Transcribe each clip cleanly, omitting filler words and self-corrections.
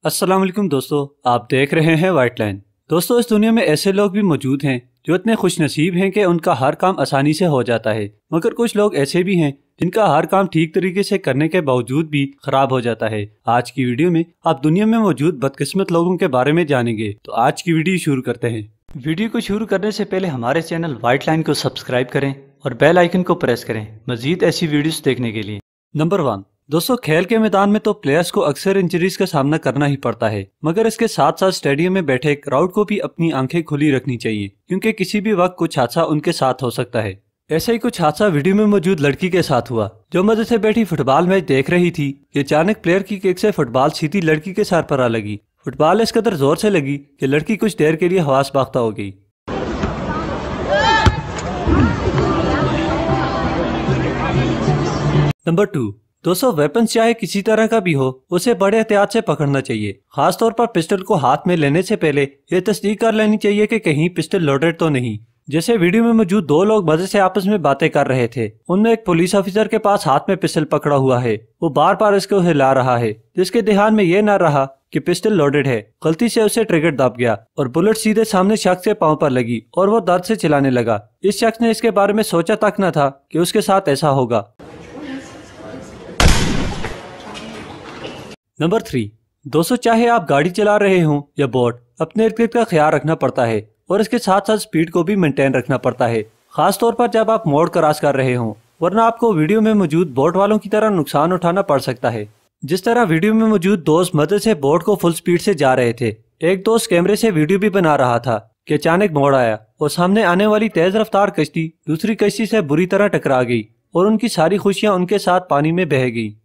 अस्सलाम वालेकुम दोस्तों, आप देख रहे हैं वाइट लाइन। दोस्तों, इस दुनिया में ऐसे लोग भी मौजूद हैं जो इतने खुशनसीब हैं कि उनका हर काम आसानी से हो जाता है, मगर कुछ लोग ऐसे भी हैं जिनका हर काम ठीक तरीके से करने के बावजूद भी खराब हो जाता है। आज की वीडियो में आप दुनिया में मौजूद बदकिस्मत लोगों के बारे में जानेंगे। तो आज की वीडियो शुरू करते हैं। वीडियो को शुरू करने से पहले हमारे चैनल वाइट लाइन को सब्सक्राइब करें और बेल आइकन को प्रेस करें मजीद ऐसी वीडियोस देखने के लिए। नंबर 1। दोस्तों, खेल के मैदान में तो प्लेयर्स को अक्सर इंजरीज का सामना करना ही पड़ता है, मगर इसके साथ साथ स्टेडियम में बैठे क्राउड को भी अपनी आंखें खुली रखनी चाहिए, क्योंकि किसी भी वक्त कुछ हादसा उनके साथ हो सकता है। ऐसा ही कुछ हादसा वीडियो में मौजूद लड़की के साथ हुआ, जो मजे से बैठी फुटबॉल मैच देख रही थी कि अचानक प्लेयर की किक से फुटबॉल सीधी लड़की के सर पर आ लगी। फुटबॉल इस कदर जोर से लगी कि लड़की कुछ देर के लिए हवास बाख्ता हो गई। नंबर 2। दोस्तों, वेपन चाहे किसी तरह का भी हो, उसे बड़े एहतियात से पकड़ना चाहिए। खास तौर पर पिस्टल को हाथ में लेने से पहले ये तस्दीक कर लेनी चाहिए कि कहीं पिस्टल लोडेड तो नहीं। जैसे वीडियो में मौजूद दो लोग मजे से आपस में बातें कर रहे थे, उनमें एक पुलिस ऑफिसर के पास हाथ में पिस्टल पकड़ा हुआ है। वो बार बार इसको हिला रहा है, जिसके ध्यान में ये न रहा कि पिस्टल लोडेड है। गलती से उसे ट्रिगर दब गया और बुलेट सीधे सामने शख्स के पांव पर लगी और वो दर्द से चिल्लाने लगा। इस शख्स ने इसके बारे में सोचा तक न था कि उसके साथ ऐसा होगा। नंबर 3। दोस्तों, चाहे आप गाड़ी चला रहे हों या बोट, अपने इर्द गिर्द का ख्याल रखना पड़ता है और इसके साथ साथ स्पीड को भी मेंटेन रखना पड़ता है, खास तौर पर जब आप मोड़ क्रॉस कर रहे हों, वरना आपको वीडियो में मौजूद बोट वालों की तरह नुकसान उठाना पड़ सकता है। जिस तरह वीडियो में मौजूद दोस्त मदद से बोट को फुल स्पीड से जा रहे थे। एक दोस्त कैमरे से वीडियो भी बना रहा था कि अचानक मोड़ आया और सामने आने वाली तेज रफ्तार कश्ती दूसरी कश्ती से बुरी तरह टकरा गई और उनकी सारी खुशियां उनके साथ पानी में बह गई।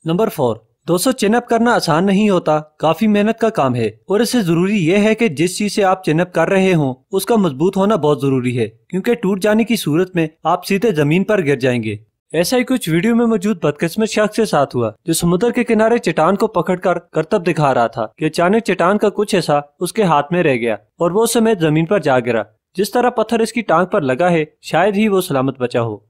नंबर 4। दोस्तों, चिनअप करना आसान नहीं होता, काफी मेहनत का काम है और इससे जरूरी यह है कि जिस चीज से आप चिनअप कर रहे हों उसका मजबूत होना बहुत जरूरी है, क्योंकि टूट जाने की सूरत में आप सीधे जमीन पर गिर जाएंगे। ऐसा ही कुछ वीडियो में मौजूद बदकिस्मत शख्स के साथ हुआ, जो समुद्र के किनारे चट्टान को पकड़कर करतब दिखा रहा था कि अचानक चट्टान का कुछ हिस्सा उसके हाथ में रह गया और वो समेत जमीन पर जा गिरा। जिस तरह पत्थर इसकी टांग पर लगा है, शायद ही वो सलामत बचा हो।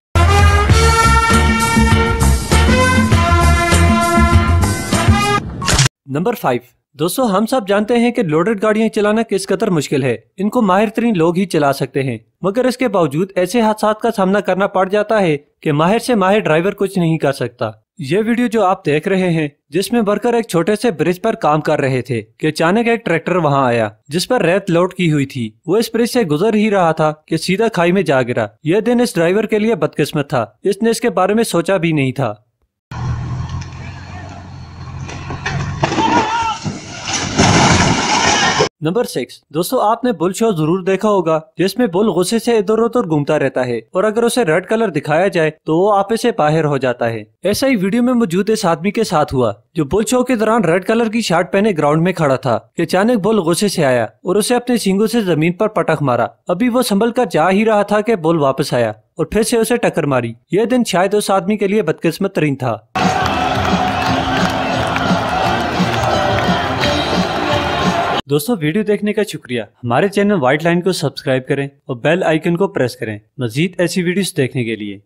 नंबर 5। दोस्तों, हम सब जानते हैं कि लोडेड गाड़ियां चलाना किस कदर मुश्किल है। इनको माहिर तरीन लोग ही चला सकते हैं, मगर इसके बावजूद ऐसे हादसा का सामना करना पड़ जाता है कि माहिर से माहिर ड्राइवर कुछ नहीं कर सकता। ये वीडियो जो आप देख रहे हैं, जिसमें वर्कर एक छोटे से ब्रिज पर काम कर रहे थे कि अचानक एक ट्रैक्टर वहां आया जिस पर रेत लोड की हुई थी। वो इस ब्रिज से गुजर ही रहा था कि सीधा खाई में जा गिरा। यह दिन इस ड्राइवर के लिए बदकिस्मत था, इसने इसके बारे में सोचा भी नहीं था। नंबर 6। दोस्तों, आपने बुल शो जरूर देखा होगा, जिसमें बुल गुस्से से इधर उधर घूमता रहता है और अगर उसे रेड कलर दिखाया जाए तो वो आपे से बाहर हो जाता है। ऐसा ही वीडियो में मौजूद इस आदमी के साथ हुआ, जो बुल शो के दौरान रेड कलर की शर्ट पहने ग्राउंड में खड़ा था कि अचानक बुल गुस्से से आया और उसे अपने सींगों से जमीन पर पटक मारा। अभी वो संभल कर जा ही रहा था कि बुल वापस आया और फिर से उसे टक्कर मारी। यह दिन शायद उस आदमी के लिए बदकिस्मत तरीन था। दोस्तों, वीडियो देखने का शुक्रिया। हमारे चैनल वाइट लाइन को सब्सक्राइब करें और बेल आइकन को प्रेस करें मजीद ऐसी वीडियोस देखने के लिए।